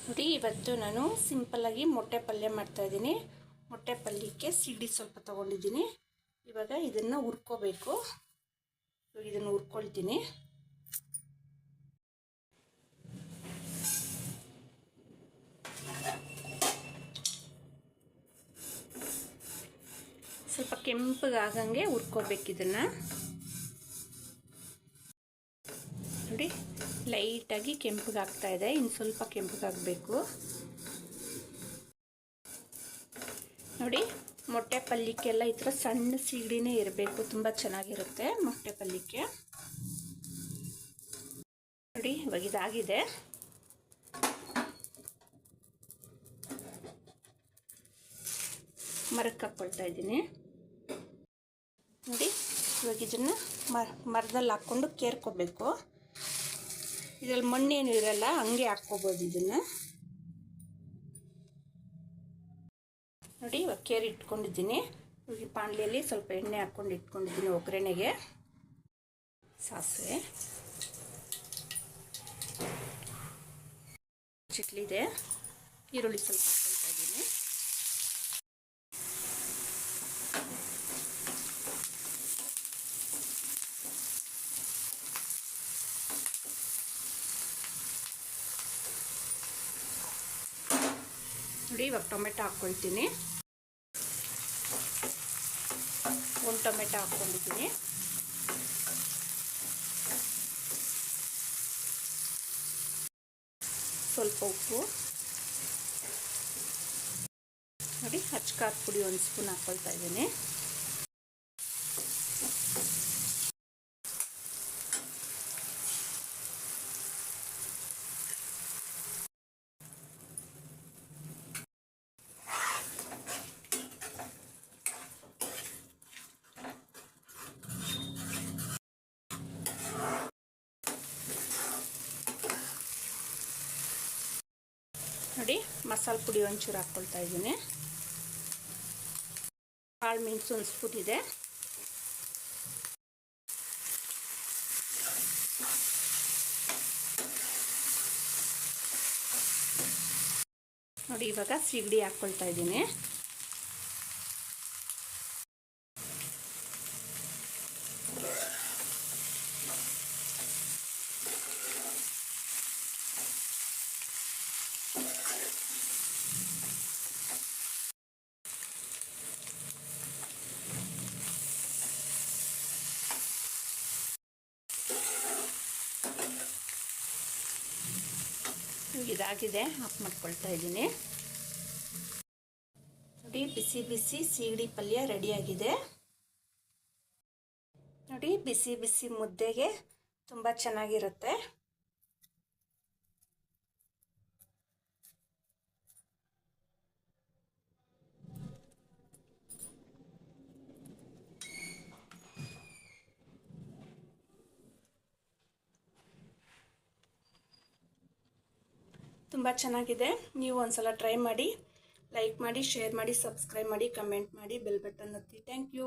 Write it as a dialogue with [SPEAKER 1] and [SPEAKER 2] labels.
[SPEAKER 1] ನೋಡಿ, ಇವತ್ತು ನಾನು ಸಿಂಪಲ್ಲಾಗಿ ಮೊಟ್ಟೆ ಪಲ್ಯ ಮಾಡ್ತಾಯಿದ್ದೀನಿ. ಮೊಟ್ಟೆ ಪಲ್ಯಕ್ಕೆ ಸಿಗಡಿ ಸ್ವಲ್ಪ ತೊಗೊಂಡಿದ್ದೀನಿ. ಇವಾಗ ಇದನ್ನು ಹುರ್ಕೋಬೇಕು. ಇದನ್ನು ಹುರ್ಕೊಳ್ತೀನಿ. ಸ್ವಲ್ಪ ಕೆಂಪಗಾಗಂಗೆ ಹುರ್ಕೋಬೇಕು ಇದನ್ನು. ನೋಡಿ, ಲೈಟಾಗಿ ಕೆಂಪಗಾಗ್ತಾ ಇದೆ. ಇನ್ನು ಸ್ವಲ್ಪ ಕೆಂಪಗಾಗಬೇಕು. ನೋಡಿ, ಮೊಟ್ಟೆ ಪಲ್ಯಕ್ಕೆಲ್ಲ ಈ ಥರ ಸಣ್ಣ ಸೀಗಡಿನೇ ಇರಬೇಕು. ತುಂಬ ಚೆನ್ನಾಗಿರುತ್ತೆ ಮೊಟ್ಟೆ ಪಲ್ಯಕ್ಕೆ. ನೋಡಿ, ಇವಾಗ ಇದಾಗಿದೆ. ಮರಕ್ಕೆ ಹಾಕ್ಕೊಳ್ತಾ ಇದ್ದೀನಿ. ನೋಡಿ, ಇವಾಗ ಇದನ್ನು ಮರದಲ್ಲಿ ಹಾಕ್ಕೊಂಡು ಕೇರ್ಕೋಬೇಕು. ಇದರಲ್ಲಿ ಮಣ್ಣೇನು ಇರಲ್ಲ, ಹಂಗೆ ಹಾಕ್ಕೋಬೋದು ಇದನ್ನು. ನೋಡಿ, ಇವಾಗ ಕೇರ್ ಇಟ್ಕೊಂಡಿದ್ದೀನಿ. ಈ ಪಾಂಡ್ಲಿಯಲ್ಲಿ ಸ್ವಲ್ಪ ಎಣ್ಣೆ ಹಾಕ್ಕೊಂಡು ಇಟ್ಕೊಂಡಿದ್ದೀನಿ. ಒಗ್ಗರಣೆಗೆ ಸಾಸಿವೆ, ಚಿಟ್ಲಿದೆ, ಈರುಳ್ಳಿ ಸ್ವಲ್ಪ ಹಾಕ್ಕೊಳ್ತಾ ಇದ್ದೀನಿ. ನೋಡಿ, ಇವಾಗ ಟೊಮೆಟೊ ಹಾಕ್ಕೊಳ್ತೀನಿ. ಒಂದು ಟೊಮೆಟೊ ಹಾಕ್ಕೊಂಡಿದ್ದೀನಿ. ಸ್ವಲ್ಪ ಉಪ್ಪು, ನೋಡಿ ಅಚ್ಕಾರದ ಪುಡಿ ಒಂದು ಸ್ಪೂನ್ ಹಾಕ್ಕೊಳ್ತಾ ಇದ್ದೀನಿ. ನೋಡಿ, ಮಸಾಲೆ ಪುಡಿ ಒಂಚೂರು ಹಾಕ್ಕೊಳ್ತಾ ಇದ್ದೀನಿ. ಕಾಳು ಮೆಣಸು ಒಂದು ಸ್ಪೂನ್ ಇದೆ. ನೋಡಿ, ಇವಾಗ ಸಿಗಡಿ ಹಾಕ್ಕೊಳ್ತಾ ಇದ್ದೀನಿ. ಇದಾಗಿದೆ, ಆಫ್ ಮಾಡ್ಕೊಳ್ತಾ ಇದ್ದೀನಿ. ನೋಡಿ, ಬಿಸಿ ಬಿಸಿ ಸಿಗಡಿ ಪಲ್ಯ ರೆಡಿಯಾಗಿದೆ. ನೋಡಿ, ಬಿಸಿ ಬಿಸಿ ಮುದ್ದೆಗೆ ತುಂಬ ಚೆನ್ನಾಗಿರುತ್ತೆ. ತುಂಬ ಚೆನ್ನಾಗಿದೆ. ನೀವು ಒಂದ್ಸಲ ಟ್ರೈ ಮಾಡಿ. ಲೈಕ್ ಮಾಡಿ, ಶೇರ್ ಮಾಡಿ, ಸಬ್ಸ್ಕ್ರೈಬ್ ಮಾಡಿ, ಕಮೆಂಟ್ ಮಾಡಿ, ಬೆಲ್ ಬಟನ್ ಒತ್ತಿ. Thank you.